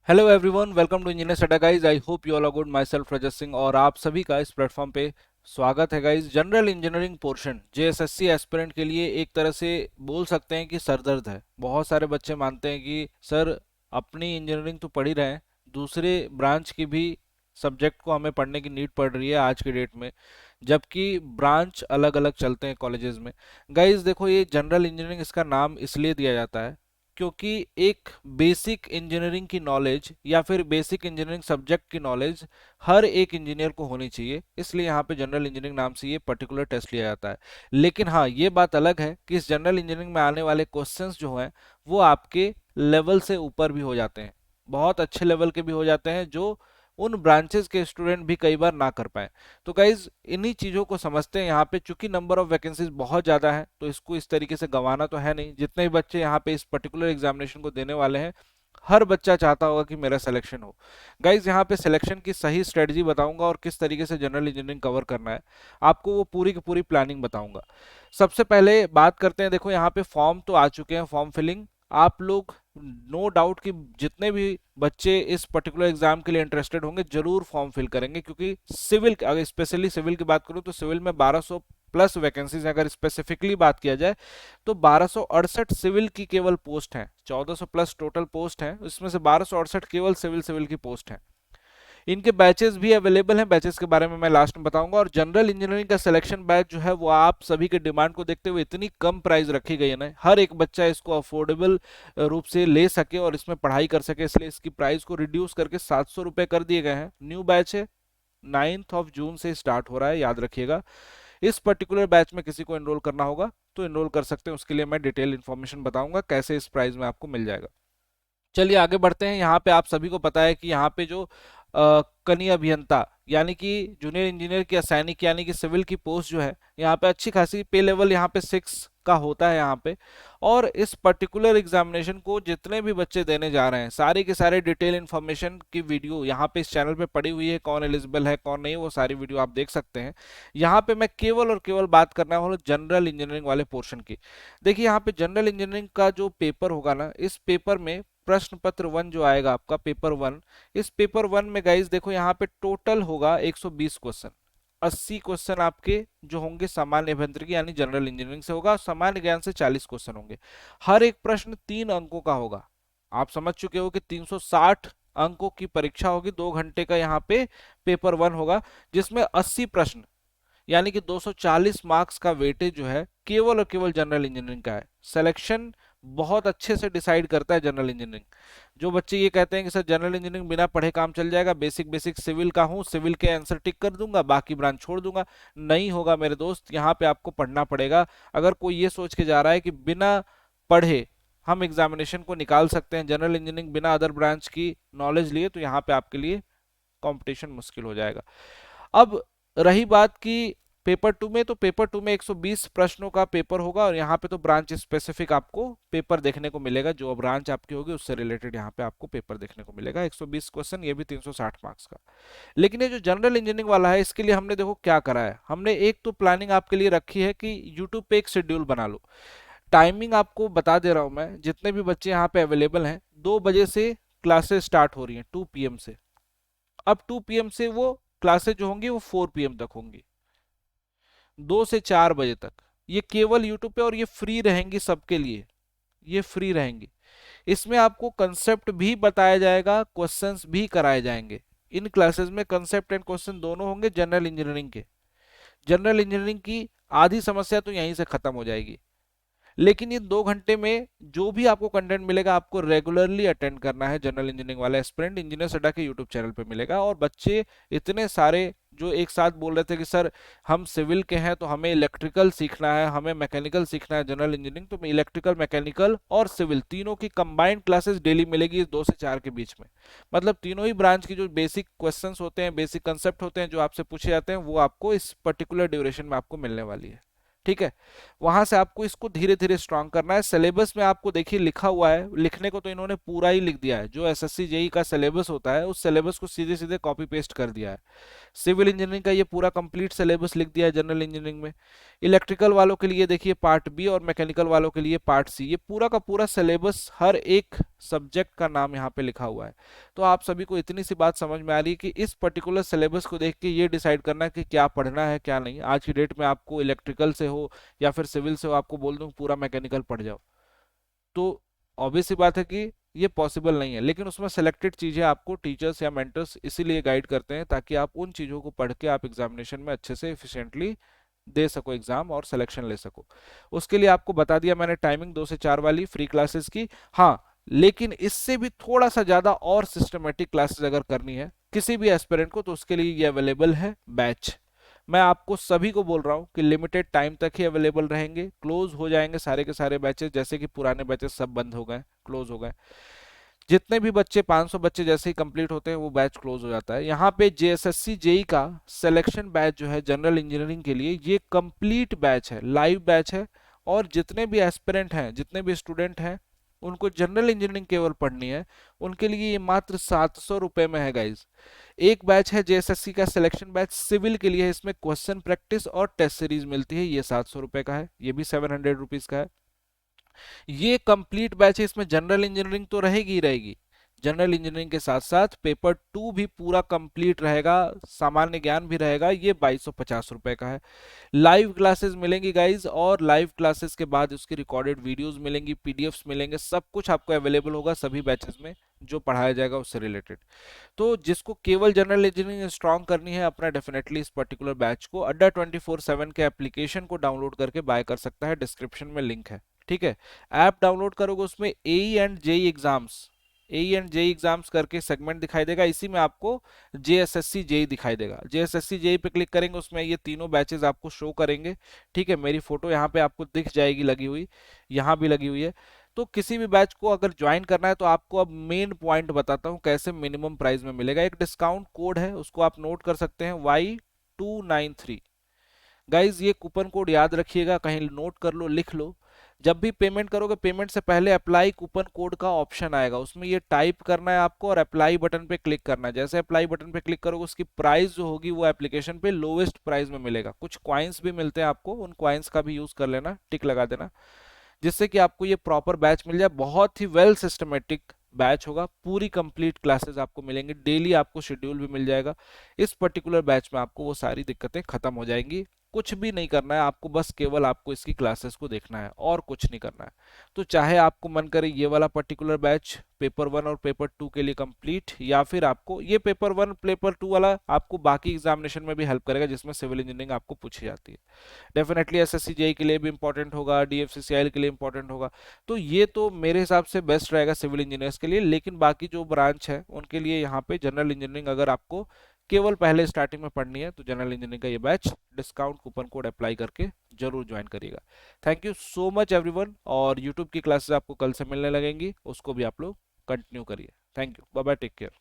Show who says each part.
Speaker 1: Hello everyone, welcome to engineer Adda guys. I hope you all are good. Myself Rajat Singh और आप सभी का इस प्लेटफॉर्म पे स्वागत है guys. General engineering portion JSSC aspirant के लिए एक तरह से बोल सकते हैं कि सरदर्द है। बहुत सारे बच्चे मानते हैं कि सर अपनी इंजीनियरिंग तो पढ़ ही रहे हैं, दूसरे ब्रांच की भी सब्जेक्ट को हमें पढ़ने की नीड पड़ रही है आज के डेट में, जबकि ब्रांच अलग अलग चलते हैं कॉलेजेस में। गाइस देखो, ये जनरल इंजीनियरिंग इसका नाम इसलिए दिया जाता है क्योंकि एक बेसिक इंजीनियरिंग की नॉलेज या फिर बेसिक इंजीनियरिंग सब्जेक्ट की नॉलेज हर एक इंजीनियर को होनी चाहिए, इसलिए यहाँ पे जनरल इंजीनियरिंग नाम से ये पर्टिकुलर टेस्ट लिया जाता है। लेकिन हाँ, ये बात अलग है कि इस जनरल इंजीनियरिंग में आने वाले क्वेश्चंस जो हैं वो आपके लेवल से ऊपर भी हो जाते हैं, बहुत अच्छे लेवल के भी हो जाते हैं, जो उन ब्रांचेस के स्टूडेंट भी कई बार ना कर पाए। तो गाइज इन्हीं चीज़ों को समझते हैं यहाँ पे। चूंकि नंबर ऑफ वैकेंसीज बहुत ज़्यादा है तो इसको इस तरीके से गंवाना तो है नहीं। जितने भी बच्चे यहाँ पे इस पर्टिकुलर एग्जामिनेशन को देने वाले हैं, हर बच्चा चाहता होगा कि मेरा सिलेक्शन हो। गाइज यहाँ पे सिलेक्शन की सही स्ट्रेटजी बताऊंगा और किस तरीके से जनरल इंजीनियरिंग कवर करना है आपको, वो पूरी की पूरी प्लानिंग बताऊंगा। सबसे पहले बात करते हैं, देखो यहाँ पे फॉर्म तो आ चुके हैं, फॉर्म फिलिंग आप लोग नो डाउट कि जितने भी बच्चे इस पर्टिकुलर एग्जाम के लिए इंटरेस्टेड होंगे जरूर फॉर्म फिल करेंगे, क्योंकि सिविल, अगर स्पेशली सिविल की बात करूं तो सिविल में 1200 प्लस वैकेंसीज, अगर स्पेसिफिकली बात किया जाए तो 1268 सिविल की केवल पोस्ट हैं। 1400 प्लस टोटल पोस्ट हैं, इसमें से 1268 केवल सिविल सिविल की पोस्ट हैं। इनके बैचेस भी अवेलेबल हैं, बैचेस के बारे में मैं लास्ट में बताऊंगा। और जनरल इंजीनियरिंग का सिलेक्शन बैच जो है वो आप सभी के डिमांड को देखते हुए इतनी कम प्राइस रखी गई है ना, हर एक बच्चा इसको अफोर्डेबल रूप से ले सके और इसमें पढ़ाई कर सके, इसलिए इसकी प्राइस को रिड्यूस करके 700 रुपये कर दिए गए हैं। न्यू बैच है, 9 जून से स्टार्ट हो रहा है, याद रखिएगा। इस पर्टिकुलर बैच में किसी को एनरोल करना होगा तो एनरोल कर सकते हैं, उसके लिए मैं डिटेल इन्फॉर्मेशन बताऊंगा कैसे इस प्राइस में आपको मिल जाएगा। चलिए आगे बढ़ते हैं। यहाँ पे आप सभी को पता है कि यहाँ पे जो कनीय अभियंता यानी कि जूनियर इंजीनियर की असैनिक यानी कि सिविल की पोस्ट जो है, यहाँ पे अच्छी खासी पे लेवल यहाँ पे 6 का होता है यहाँ पे। और इस पर्टिकुलर एग्जामिनेशन को जितने भी बच्चे देने जा रहे हैं, सारे के सारे डिटेल इन्फॉर्मेशन की वीडियो यहाँ पे इस चैनल पे पड़ी हुई है, कौन एलिजिबल है कौन नहीं, वो सारी वीडियो आप देख सकते हैं। यहाँ पे मैं केवल और केवल बात करना वाला जनरल इंजीनियरिंग वाले पोर्शन की। देखिए यहाँ पे जनरल इंजीनियरिंग का जो पेपर होगा ना, इस पेपर में प्रश्न पत्र 1 जो आएगा आपका पेपर 1, इस पेपर 1 में गाइज देखो यहाँ पे टोटल होगा 120 क्वेश्चन। 80 क्वेश्चन आपके जो होंगे सामान्य अभियांत्रिकी यानी जनरल इंजीनियरिंग से होगा, सामान्य ज्ञान से 40 क्वेश्चन होंगे। हर एक प्रश्न 3 अंकों का होगा। आप समझ चुके हो कि 360 अंकों की परीक्षा होगी, 2 घंटे का यहाँ पे पेपर 1 होगा, जिसमें 80 प्रश्न यानी कि 240 मार्क्स का वेटेज जो है केवल और केवल जनरल इंजीनियरिंग का है। सिलेक्शन बहुत अच्छे से डिसाइड करता है जनरल इंजीनियरिंग। जो बच्चे ये कहते हैं कि सर जनरल इंजीनियरिंग बिना पढ़े काम चल जाएगा, बेसिक बेसिक सिविल का हूँ, सिविल के आंसर टिक कर दूंगा, बाकी ब्रांच छोड़ दूंगा, नहीं होगा मेरे दोस्त। यहाँ पे आपको पढ़ना पड़ेगा। अगर कोई ये सोच के जा रहा है कि बिना पढ़े हम एग्जामिनेशन को निकाल सकते हैं जनरल इंजीनियरिंग बिना अदर ब्रांच की नॉलेज लिए, तो यहाँ पे आपके लिए कंपटीशन मुश्किल हो जाएगा। अब रही बात की पेपर 2 में, तो पेपर 2 में 120 प्रश्नों का पेपर होगा और यहाँ पे तो ब्रांच स्पेसिफिक आपको पेपर देखने को मिलेगा, जो ब्रांच आपकी होगी उससे रिलेटेड यहाँ पे आपको पेपर देखने को मिलेगा। 120 क्वेश्चन, ये भी 360 मार्क्स का। लेकिन ये जो जनरल इंजीनियरिंग वाला है, इसके लिए हमने देखो क्या करा है, हमने एक तो प्लानिंग आपके लिए रखी है कि यूट्यूब पे एक शेड्यूल बना लो। टाइमिंग आपको बता दे रहा हूं मैं, जितने भी बच्चे यहाँ पे अवेलेबल हैं, 2 बजे से क्लासेस स्टार्ट हो रही हैं, 2 PM से। अब 2 PM से वो क्लासेस जो होंगी वो 4 PM तक होंगी, 2 से 4 बजे तक। ये केवल यूट्यूब पे, और ये फ्री रहेंगी सबके लिए, ये फ्री रहेंगी। इसमें आपको कंसेप्ट भी बताया जाएगा, क्वेश्चंस भी कराए जाएंगे। इन क्लासेस में कंसेप्ट एंड क्वेश्चन दोनों होंगे जनरल इंजीनियरिंग के। जनरल इंजीनियरिंग की आधी समस्या तो यहीं से खत्म हो जाएगी। लेकिन ये 2 घंटे में जो भी आपको कंटेंट मिलेगा आपको रेगुलरली अटेंड करना है। जनरल इंजीनियरिंग वाला एस्पिरेंट इंजीनियर अड्डा के यूट्यूब चैनल पे मिलेगा। और बच्चे इतने सारे जो एक साथ बोल रहे थे कि सर हम सिविल के हैं तो हमें इलेक्ट्रिकल सीखना है, हमें मैकेनिकल सीखना है जनरल इंजीनियरिंग, तो इलेक्ट्रिकल मैकेनिकल और सिविल तीनों की कंबाइंड क्लासेस डेली मिलेगी इस 2 से 4 के बीच में। मतलब तीनों ही ब्रांच की जो बेसिक क्वेश्चंस होते हैं, बेसिक कंसेप्ट होते हैं जो आपसे पूछे जाते हैं, वो आपको इस पर्टिकुलर ड्यूरेशन में आपको मिलने वाली है। ठीक है। वहां से आपको इसको धीरे धीरे स्ट्रांग करना है। सिलेबस में आपको देखिए लिखा हुआ है, लिखने को तो इन्होंने पूरा ही लिख दिया है, जो एसएससी जेई का सिलेबस होता है उस सिलेबस को सीधे सीधे कॉपी पेस्ट कर दिया है। सिविल इंजीनियरिंग का ये पूरा कंप्लीट सिलेबस लिख दिया है जनरल इंजीनियरिंग में। इलेक्ट्रिकल वालों के लिए देखिए पार्ट बी और मैकेनिकल वालों के लिए पार्ट सी, ये पूरा का पूरा सिलेबस हर एक सब्जेक्ट का नाम यहाँ पे लिखा हुआ है। तो आप सभी को इतनी सी बात समझ में आ रही है कि इस पर्टिकुलर सिलेबस को देख के ये डिसाइड करना है कि क्या पढ़ना है क्या नहीं। आज की डेट में आपको इलेक्ट्रिकल से हो या फिर सिविल से हो, आपको बोल दूं पूरा मैकेनिकल पढ़ जाओ, तो ऑब्वियस सी बात है कि ये पॉसिबल नहीं है। लेकिन उसमें सेलेक्टेड चीजें आपको टीचर्स या मेंटर्स इसीलिए गाइड करते हैं ताकि आप उन चीजों को पढ़ के आप एग्जामिनेशन में अच्छे से एफिशिएंटली दे सको एग्जाम और सिलेक्शन ले सको। उसके लिए आपको बता दिया मैंने टाइमिंग 2 से 4 वाली फ्री क्लासेस की। हाँ, लेकिन इससे भी थोड़ा सा ज्यादा और सिस्टमेटिक क्लासेस अगर करनी है किसी भी एस्पिरेंट को तो उसके लिए ये अवेलेबल है बैच। मैं आपको सभी को बोल रहा हूँ कि लिमिटेड टाइम तक ही अवेलेबल रहेंगे, क्लोज हो जाएंगे सारे के सारे बैचेस, जैसे कि पुराने बैचेस सब बंद हो गए, क्लोज हो गए। जितने भी बच्चे 500 बच्चे जैसे ही कंप्लीट होते हैं वो बैच क्लोज हो जाता है। यहाँ पे जेएसएससी जेई का सिलेक्शन बैच जो है जनरल इंजीनियरिंग के लिए ये कंप्लीट बैच है, लाइव बैच है। और जितने भी एस्पिरेंट हैं, जितने भी स्टूडेंट हैं, उनको जनरल इंजीनियरिंग केवल पढ़नी है, उनके लिए ये मात्र 700 रुपए में है गाइज। एक बैच है जेएसएससी का सिलेक्शन बैच सिविल के लिए, इसमें क्वेश्चन प्रैक्टिस और टेस्ट सीरीज मिलती है, ये 700 रुपए का है, ये भी 700 रुपीज का है। ये कंप्लीट बैच है, इसमें जनरल इंजीनियरिंग तो रहेगी ही रहेगी, जनरल इंजीनियरिंग के साथ साथ पेपर 2 भी पूरा कंप्लीट रहेगा, सामान्य ज्ञान भी रहेगा, ये 2250 रुपए का है। लाइव क्लासेस मिलेंगी गाइज, और लाइव क्लासेस के बाद उसकी रिकॉर्डेड वीडियोस मिलेंगी, पीडीएफ्स मिलेंगे, सब कुछ आपको अवेलेबल होगा सभी बैचेस में जो पढ़ाया जाएगा उससे रिलेटेड। तो जिसको केवल जनरल इंजीनियरिंग स्ट्रॉन्ग करनी है अपना, डेफिनेटली इस पर्टिकुलर बैच को अड्डा 24/7 के एप्लीकेशन को डाउनलोड करके बाय कर सकता है, डिस्क्रिप्शन में लिंक है। ठीक है, ऐप डाउनलोड करोगे उसमें AE and JE exams, AE and JE exams करके सेगमेंट दिखाई देगा, इसी में आपको जेएसएससी जेई दिखाई देगा। जेएसएससी जेई पे क्लिक करेंगे, उसमें ये तीनों बैचेस आपको शो करेंगे। ठीक है, मेरी फोटो यहाँ पे आपको दिख जाएगी लगी हुई, यहाँ भी लगी हुई है। तो किसी भी बैच को अगर ज्वाइन करना है तो आपको अब मेन पॉइंट बताता हूँ कैसे मिनिमम प्राइस में मिलेगा। एक डिस्काउंट कोड है, उसको आप नोट कर सकते हैं, Y293। गाइज ये कूपन कोड याद रखिएगा, कहीं नोट कर लो, लिख लो। जब भी पेमेंट करोगे, पेमेंट से पहले अप्लाई कूपन कोड का ऑप्शन आएगा, उसमें ये टाइप करना है आपको और अप्लाई बटन पे क्लिक करना है। जैसे अप्लाई बटन पे क्लिक करोगे, उसकी प्राइस जो होगी वो एप्लीकेशन पे लोवेस्ट प्राइस में मिलेगा। कुछ क्वाइंस भी मिलते हैं आपको, उन क्वाइंस का भी यूज कर लेना, टिक लगा देना, जिससे कि आपको ये प्रॉपर बैच मिल जाए। बहुत ही वेल सिस्टमेटिक बैच होगा, पूरी कंप्लीट क्लासेस आपको मिलेंगी, डेली आपको शेड्यूल भी मिल जाएगा। इस पर्टिकुलर बैच में आपको वो सारी दिक्कतें खत्म हो जाएंगी। कुछ भी नहीं करना है आपको, बस केवल आपको इसकी क्लासेस को देखना है और कुछ नहीं करना है। तो चाहे आपको मन करे ये वाला पर्टिकुलर बैच पेपर 1 और पेपर 2 के लिए कंप्लीट, या फिर आपको ये पेपर 1 पेपर 2 वाला आपको बाकी एग्जामिनेशन में भी हेल्प करेगा जिसमें सिविल इंजीनियरिंग आपको पूछी जाती है। डेफिनेटली एसएससी जेई के लिए भी इंपॉर्टेंट होगा, डीएफसीसीआई के लिए इंपॉर्टेंट होगा। तो ये तो मेरे हिसाब से बेस्ट रहेगा सिविल इंजीनियर्स के लिए। लेकिन बाकी जो ब्रांच है उनके लिए यहाँ पे जनरल इंजीनियरिंग अगर आपको केवल पहले स्टार्टिंग में पढ़नी है तो जनरल इंजीनियरिंग का ये batch discount coupon code apply करके जरूर ज्वाइन करिएगा। Thank you so much everyone, और यूट्यूब की क्लासेस आपको कल से मिलने लगेंगी, उसको भी आप लोग कंटिन्यू करिए। Thank you, bye bye, take care.